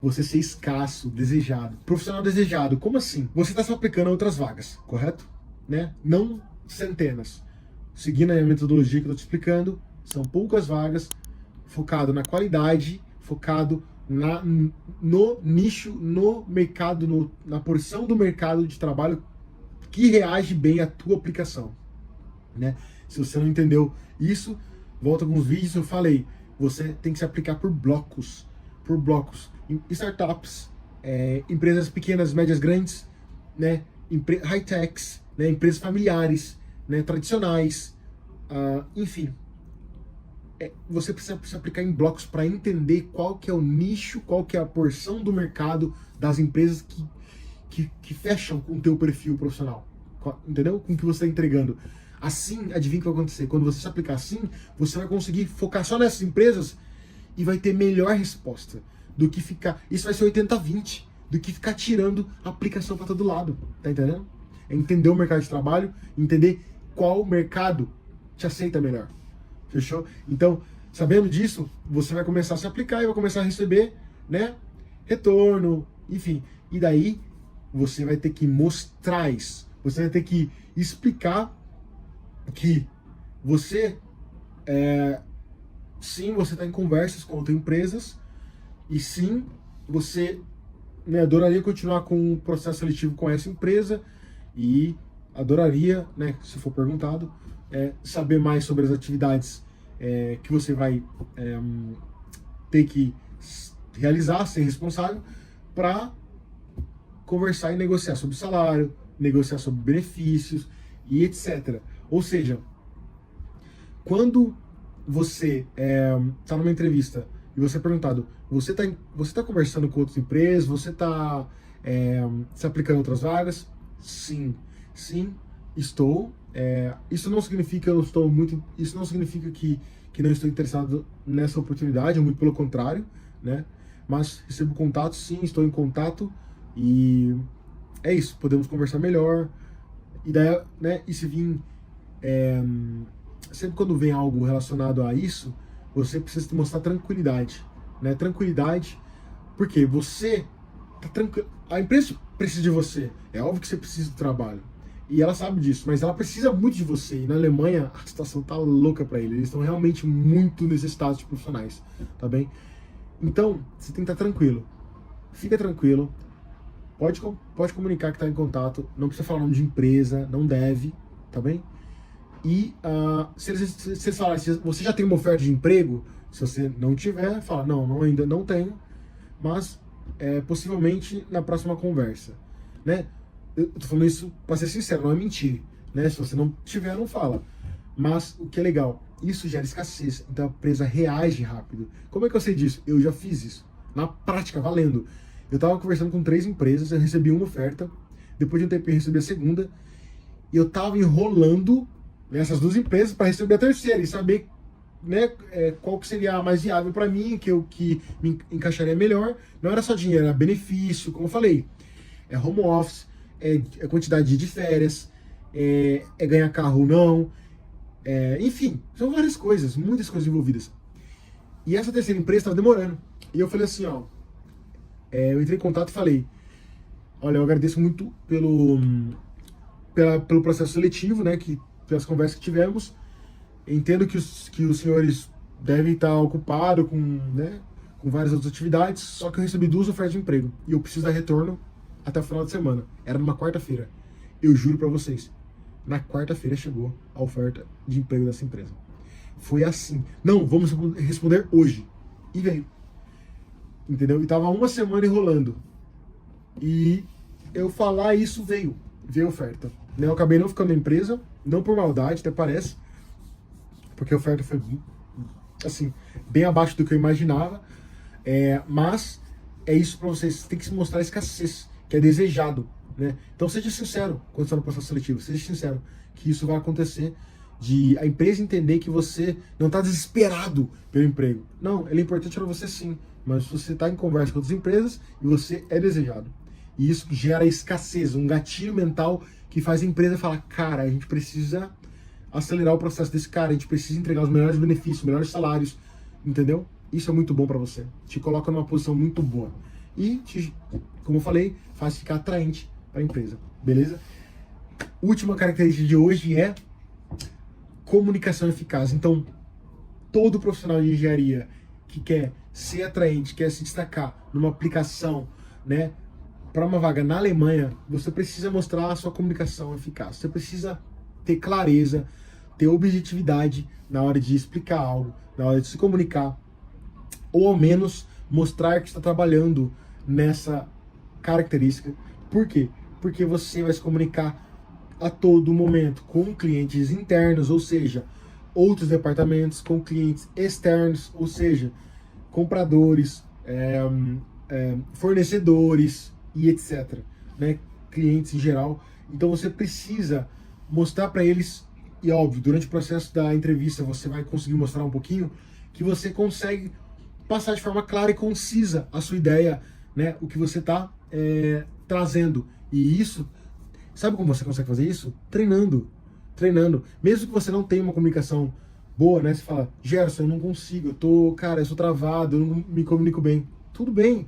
você ser escasso, desejado. Profissional desejado, como assim? Você está se aplicando a outras vagas, correto? Né? Não centenas. Seguindo a metodologia que eu estou te explicando, são poucas vagas, focado na qualidade, focado no nicho, no mercado, na porção do mercado de trabalho que reage bem à tua aplicação, né? Se você não entendeu isso, volta alguns vídeos, eu falei, você tem que se aplicar por blocos, startups, empresas pequenas, médias, grandes, né? High-techs, né? Empresas familiares, né? Tradicionais, enfim. Você precisa se aplicar em blocos para entender qual que é o nicho, qual que é a porção do mercado das empresas que fecham com o teu perfil profissional, entendeu? Com o que você está entregando. Assim, adivinha o que vai acontecer? Quando você se aplicar assim, você vai conseguir focar só nessas empresas e vai ter melhor resposta do que ficar... Isso vai ser 80-20, do que ficar tirando a aplicação para todo lado, tá entendendo? É entender o mercado de trabalho, entender qual mercado te aceita melhor. Fechou? Então, sabendo disso, você vai começar a se aplicar e vai começar a receber, né, retorno, enfim. E daí, você vai ter que mostrar isso. Você vai ter que explicar que você, sim, você está em conversas com outras empresas e sim, você, né, adoraria continuar com o processo seletivo com essa empresa e adoraria, né, se for perguntado, saber mais sobre as atividades que você vai ter que realizar, ser responsável, para conversar e negociar sobre salário, negociar sobre benefícios e etc. Ou seja, quando você está numa entrevista e você é perguntado, você tá conversando com outras empresas, você está se aplicando em outras vagas? Sim, estou. Isso não significa que eu estou muito. Isso não significa que não estou interessado nessa oportunidade, muito pelo contrário, né? Mas recebo contato, sim, estou em contato e é isso. Podemos conversar melhor. E daí, né? E se vir sempre quando vem algo relacionado a isso, você precisa mostrar tranquilidade, né? Tranquilidade, porque você tá tranquilo. A empresa precisa de você. É óbvio que você precisa do trabalho. E ela sabe disso, mas ela precisa muito de você. E na Alemanha a situação tá louca para eles. Eles estão realmente muito necessitados de profissionais, tá bem? Então, você tem que estar tranquilo. Fica tranquilo. Pode comunicar que tá em contato. Não precisa falar nome de empresa, não deve, tá bem? E se eles falarem, se você já tem uma oferta de emprego, se você não tiver, fala, não, ainda não tenho, mas possivelmente na próxima conversa, né? Eu tô falando isso para ser sincero, não é mentir, né? Se você não tiver, não fala. Mas o que é legal, isso gera escassez, então a empresa reage rápido. Como é que eu sei disso? Eu já fiz isso, na prática, valendo. Eu tava conversando com 3 empresas, eu recebi uma oferta, depois de um tempo eu recebi a segunda, e eu tava enrolando nessas 2 empresas para receber a terceira e saber, né, qual que seria a mais viável para mim, que me encaixaria melhor. Não era só dinheiro, era benefício, como eu falei, home office, quantidade de férias, ganhar carro ou não, enfim, são várias coisas, muitas coisas envolvidas. E essa terceira empresa estava demorando. E eu falei assim, ó, eu entrei em contato e falei, olha, eu agradeço muito pelo processo seletivo, né, pelas conversas que tivemos. Entendo que os senhores devem estar ocupados com várias outras atividades, só que eu recebi 2 ofertas de emprego e eu preciso dar retorno até o final de semana. Era numa quarta-feira. Eu juro pra vocês, na quarta-feira chegou a oferta de emprego dessa empresa. Foi assim. Não, vamos responder hoje. E veio. Entendeu? E tava uma semana enrolando. E eu falar isso, veio a oferta. Eu acabei não ficando na empresa, não por maldade, até parece, porque a oferta foi, assim, bem abaixo do que eu imaginava, mas é isso para vocês, tem que se mostrar escassez, que é desejado, né? Então seja sincero quando está no processo seletivo, seja sincero que isso vai acontecer, de a empresa entender que você não está desesperado pelo emprego. Não, ele é importante para você sim, mas você está em conversa com outras empresas e você é desejado. E isso gera escassez, um gatilho mental que faz a empresa falar, cara, a gente precisa acelerar o processo desse cara, a gente precisa entregar os melhores benefícios, os melhores salários, entendeu? Isso é muito bom para você, te coloca numa posição muito boa. e, como eu falei, faz ficar atraente para a empresa, beleza? Última característica de hoje é comunicação eficaz. Então, todo profissional de engenharia que quer ser atraente, quer se destacar numa aplicação, né, para uma vaga na Alemanha, você precisa mostrar a sua comunicação eficaz. Você precisa ter clareza, ter objetividade na hora de explicar algo, na hora de se comunicar, ou ao menos mostrar que está trabalhando nessa característica. Por quê? Porque você vai se comunicar a todo momento com clientes internos, ou seja, outros departamentos, com clientes externos, ou seja, compradores, fornecedores e etc. Né? Clientes em geral. Então você precisa mostrar para eles, e óbvio, durante o processo da entrevista você vai conseguir mostrar um pouquinho, que você consegue passar de forma clara e concisa a sua ideia, né? O que você está trazendo. E isso, sabe como você consegue fazer isso? Treinando. Mesmo que você não tenha uma comunicação boa, né? Você fala, Gerson, eu não consigo, eu sou travado, eu não me comunico bem. Tudo bem,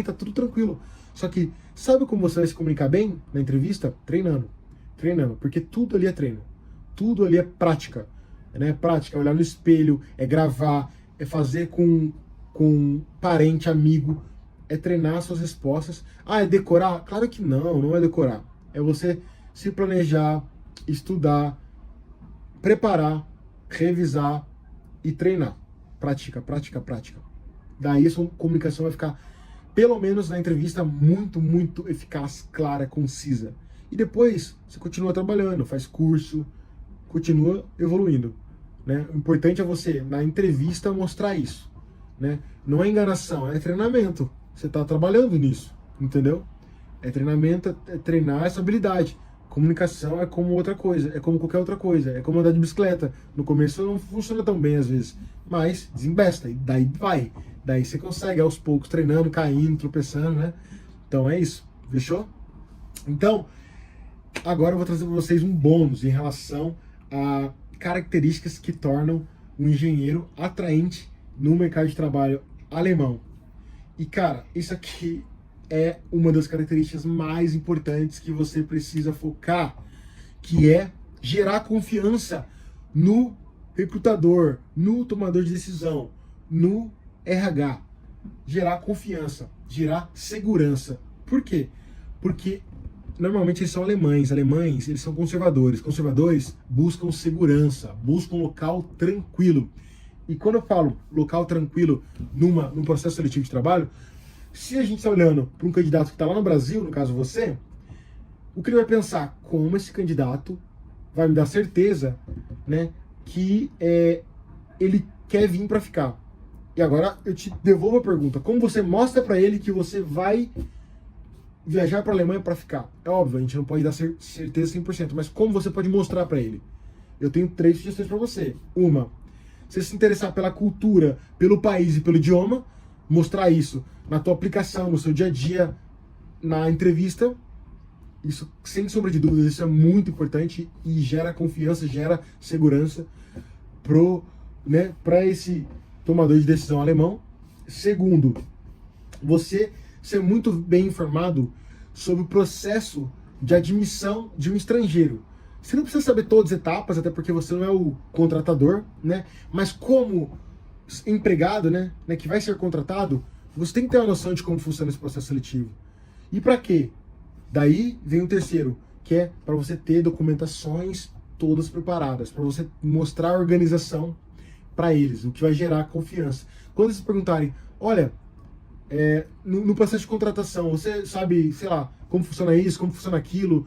tá tudo tranquilo. Só que, sabe como você vai se comunicar bem na entrevista? Treinando, porque tudo ali é treino. Tudo ali é prática, né? Prática, é olhar no espelho, é gravar, é fazer com parente, amigo, é treinar suas respostas. Ah, é decorar? Claro que não é decorar. É você se planejar, estudar, preparar, revisar e treinar. Prática. Daí a sua comunicação vai ficar, pelo menos na entrevista, muito eficaz, clara, concisa. E depois você continua trabalhando, faz curso, continua evoluindo, né? O importante é você, na entrevista, mostrar isso, né? Não é enganação, é treinamento. Você está trabalhando nisso, entendeu? É treinamento, é treinar essa habilidade. Comunicação é como outra coisa, é como qualquer outra coisa, é como andar de bicicleta. No começo não funciona tão bem às vezes, mas desembesta, e daí vai. Daí você consegue aos poucos, treinando, caindo, tropeçando, né? Então é isso, fechou? Então, agora eu vou trazer para vocês um bônus em relação a características que tornam um engenheiro atraente no mercado de trabalho alemão. E cara, isso aqui é uma das características mais importantes que você precisa focar, que é gerar confiança no recrutador, no tomador de decisão, no RH. Gerar confiança, gerar segurança. Por quê? Porque normalmente eles são alemães. Alemães, eles são conservadores. Conservadores buscam segurança, buscam um local tranquilo. E quando eu falo local tranquilo num processo seletivo de trabalho, se a gente está olhando para um candidato que está lá no Brasil, no caso você, o que ele vai pensar? Como esse candidato vai me dar certeza, né, que ele quer vir para ficar. E agora eu te devolvo a pergunta. Como você mostra para ele que você vai viajar para a Alemanha para ficar? É óbvio, a gente não pode dar certeza 100%, mas como você pode mostrar para ele? Eu tenho 3 sugestões para você. Uma, você se interessar pela cultura, pelo país e pelo idioma, mostrar isso na tua aplicação, no seu dia a dia, na entrevista. Isso, sem sombra de dúvidas, isso é muito importante e gera confiança, gera segurança para esse tomador de decisão alemão. Segundo, você ser muito bem informado sobre o processo de admissão de um estrangeiro. Você não precisa saber todas as etapas, até porque você não é o contratador, né? Mas como empregado, né, que vai ser contratado, você tem que ter uma noção de como funciona esse processo seletivo. E para quê? Daí vem o terceiro, que é para você ter documentações todas preparadas, para você mostrar a organização para eles, o que vai gerar confiança. Quando eles perguntarem, olha, no processo de contratação, você sabe, sei lá, como funciona isso, como funciona aquilo?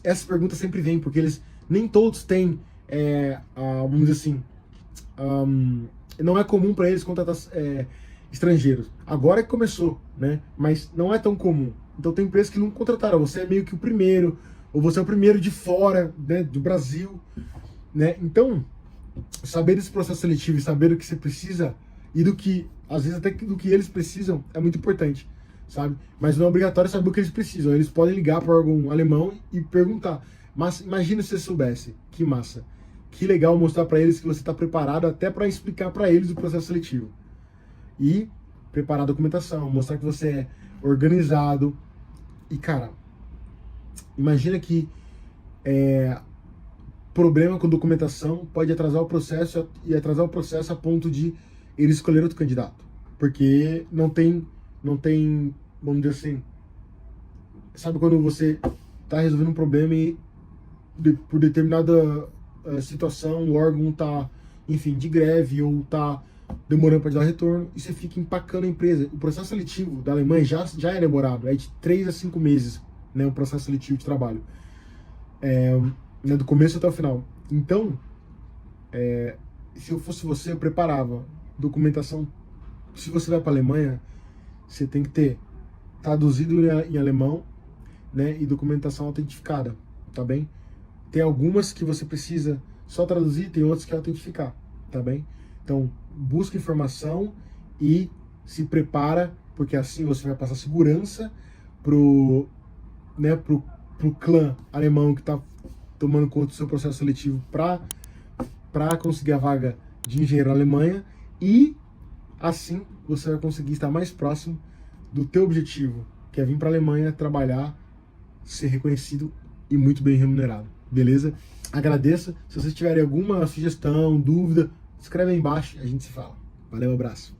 Essa pergunta sempre vem, porque eles nem todos têm, vamos dizer assim, não é comum para eles contratar estrangeiros. Agora é que começou, né? Mas não é tão comum. Então tem empresas que não contrataram. Você é meio que o primeiro, ou você é o primeiro de fora, né, do Brasil, né? Então, saber desse processo seletivo e saber o que você precisa e do que, às vezes até do que eles precisam, é muito importante, sabe? Mas não é obrigatório saber o que eles precisam. Eles podem ligar para algum alemão e perguntar. Mas imagina se você soubesse. Que massa. Que legal mostrar para eles que você está preparado até para explicar para eles o processo seletivo. E preparar a documentação, mostrar que você é organizado. E, cara, imagina que problema com documentação pode atrasar o processo e atrasar o processo a ponto de ele escolher outro candidato. Porque não tem, vamos dizer assim, sabe quando você está resolvendo um problema e por determinada situação o órgão está, enfim, de greve ou está demorando para dar retorno e você fica empacando a empresa. O processo seletivo da Alemanha já é demorado, é de 3 a 5 meses, né, o processo seletivo de trabalho. Né, do começo até o final. Então, se eu fosse você, eu preparava documentação. Se você vai para a Alemanha, você tem que ter traduzido em alemão, né, e documentação autentificada, tá bem? Tem algumas que você precisa só traduzir, tem outras que é autentificar, tá bem? Então, busca informação e se prepara, porque assim você vai passar segurança pro clã alemão que está tomando conta do seu processo seletivo para conseguir a vaga de engenheiro na Alemanha, e assim você vai conseguir estar mais próximo do teu objetivo, que é vir para a Alemanha trabalhar, ser reconhecido e muito bem remunerado, beleza? Agradeço. Se vocês tiverem alguma sugestão, dúvida, escreve aí embaixo e a gente se fala. Valeu, abraço.